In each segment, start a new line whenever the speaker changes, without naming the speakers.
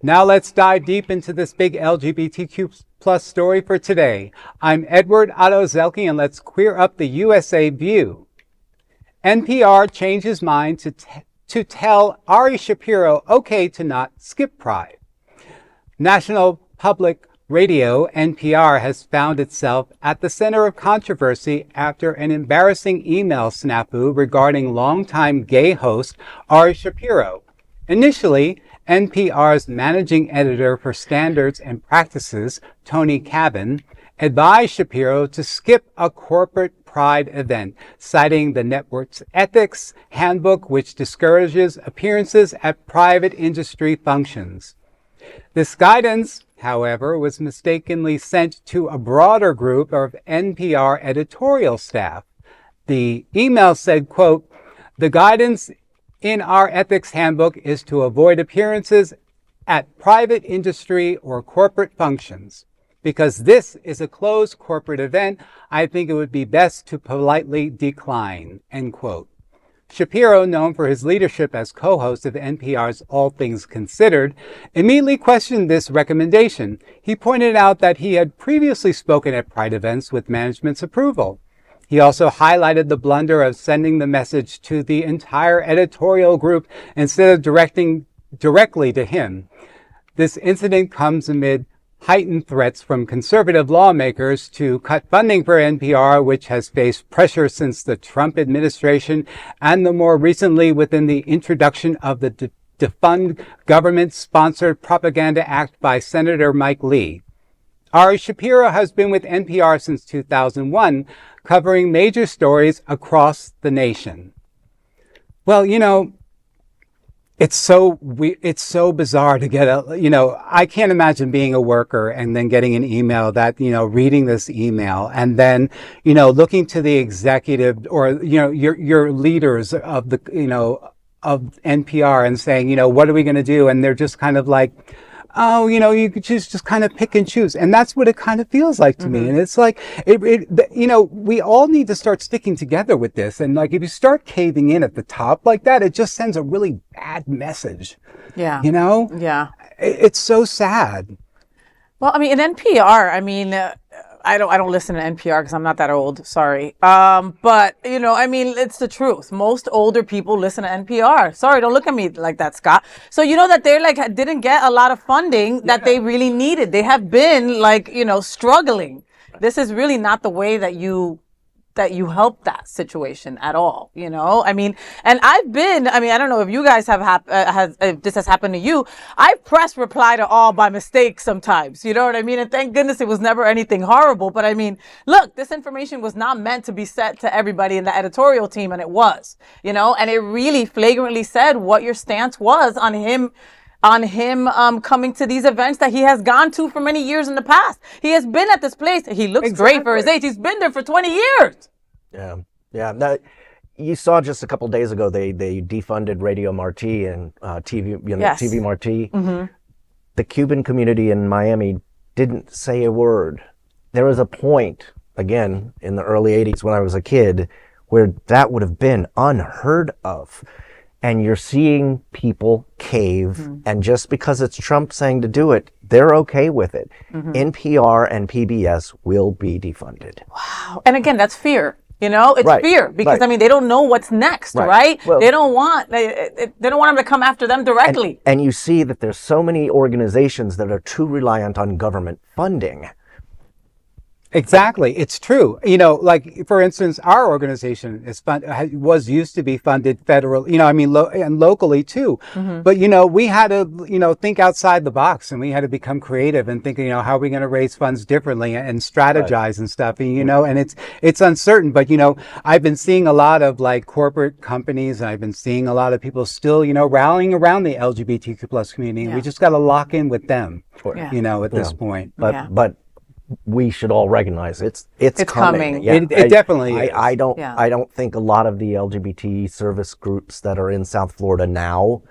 Now let's dive deep into this big LGBTQ plus story for today. I'm Edward Otto Zelke, and let's queer up the USA view. NPR changed his mind to tell Ari Shapiro okay to not skip Pride. National Public Radio, NPR, has found itself at the center of controversy after an embarrassing email snafu regarding longtime gay host Ari Shapiro. Initially, NPR's managing editor for standards and practices, Tony Cavan, advised Shapiro to skip a corporate Pride event, citing the network's ethics handbook, which discourages appearances at private industry functions. This guidance, however, was mistakenly sent to a broader group of NPR editorial staff. The email said, quote, "The guidance in our ethics handbook is to avoid appearances at private industry or corporate functions. Because this is a closed corporate event, I think it would be best to politely decline," end quote. Shapiro, known for his leadership as co-host of NPR's All Things Considered, immediately questioned this recommendation. He pointed out that he had previously spoken at Pride events with management's approval. He also highlighted the blunder of sending the message to the entire editorial group instead of directing directly to him. This incident comes amid heightened threats from conservative lawmakers to cut funding for NPR, which has faced pressure since the Trump administration and the more recently within the introduction of the Defund Government-Sponsored Propaganda Act by Senator Mike Lee. Ari Shapiro has been with NPR since 2001, covering major stories across the nation. Well, it's so bizarre to get I can't imagine being a worker and then getting an email that, reading this email and then, looking to the executive or, your leaders of of NPR and saying, what are we going to do? And they're just kind of like, oh, you could just kind of pick and choose. And that's what it kind of feels like to me. And it's like, we all need to start sticking together with this. And like, if you start caving in at the top like that, it just sends a really bad message. Yeah. Yeah. It's so sad.
Well, I mean, in NPR, I don't listen to NPR because I'm not that old. Sorry. But, it's the truth. Most older people listen to NPR. Sorry, don't look at me like that, Scott. So you know that they're didn't get a lot of funding that they really needed. They have been struggling. This is really not the way that you help that situation at all, And I've been, I don't know if you guys have if this has happened to you. I've pressed reply to all by mistake sometimes, you know what I mean? And thank goodness it was never anything horrible. But look, this information was not meant to be sent to everybody in the editorial team, and it was, and it really flagrantly said what your stance was on him coming to these events that he has gone to for many years in the past. He has been at this place. He looks great for his age. He's been there for 20 years.
Yeah. Yeah. Now, you saw just a couple days ago, they defunded Radio Marti and TV,
Yes.
TV Marti. Mm-hmm. The Cuban community in Miami didn't say a word. There was a point, again, in the early 80s when I was a kid, where that would have been unheard of. And you're seeing people cave, and just because it's Trump saying to do it, they're okay with it. NPR and PBS will be defunded.
Wow. And again, that's fear. It's fear because they don't know what's next, right? Well, they don't want them to come after them directly.
And you see that there's so many organizations that are too reliant on government funding.
Exactly. It's true. For instance, our organization was used to be funded federally, and locally too. But, we had to, think outside the box, and we had to become creative and think, how are we going to raise funds differently and strategize and stuff, and it's uncertain. But, I've been seeing a lot of corporate companies, and I've been seeing a lot of people still, rallying around the LGBTQ plus community. Yeah. We just got to lock in with them, at this point.
But we should all recognize it's coming.
Yeah. It definitely is.
I don't think a lot of the LGBT service groups that are in South Florida now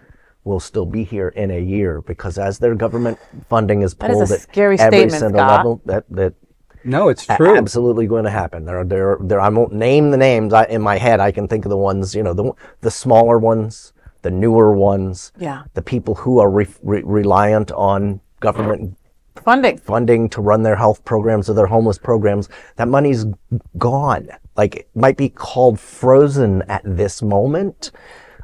will still be here in a year, because as their government funding is pulled
at every single
level, that
no, it's true.
Absolutely going to happen. There. I won't name the names. In my head, I can think of the ones, the smaller ones the newer ones,
Yeah.
the people who are reliant on government
Funding
to run their health programs or their homeless programs, that money's gone. Like, it might be called frozen at this moment.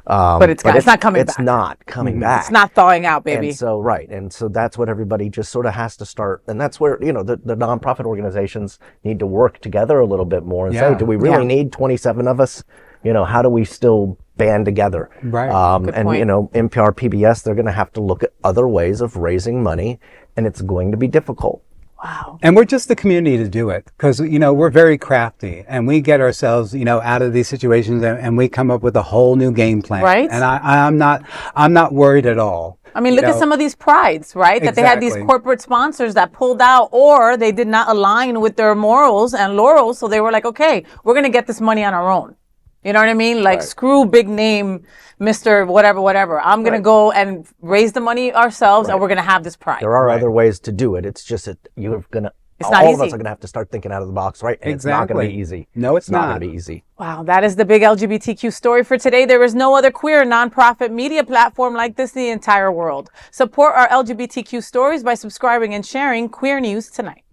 But it's not coming back.
It's not coming back.
It's not thawing out, baby.
And so, right. And so that's what everybody just sort of has to start. And that's where, you know, the nonprofit organizations need to work together a little bit more and say, do we really need 27 of us? You know, how do we still band together?
Right.
And,
point.
you know, NPR, PBS, they're going to have to look at other ways of raising money, and it's going to be difficult.
Wow.
And we're just the community to do it because, you know, we're very crafty and we get ourselves, you know, out of these situations and we come up with a whole new game plan.
Right.
And I'm not worried at all.
I mean, look at some of these prides, right? That they had these corporate sponsors that pulled out, or they did not align with their morals and laurels. So they were like, okay, we're going to get this money on our own. You know what I mean? Like, screw big name, Mr. whatever. I'm going to go and raise the money ourselves and we're going to have this pride.
There are other ways to do it. It's just that you're going to,
It's not
all
easy.
of us are going to have to start thinking out of the box, right? And it's not going to be easy.
No, it's
not
not.
going to be easy.
Wow, that is the big LGBTQ story for today. There is no other queer nonprofit media platform like this in the entire world. Support our LGBTQ stories by subscribing and sharing Queer News Tonight.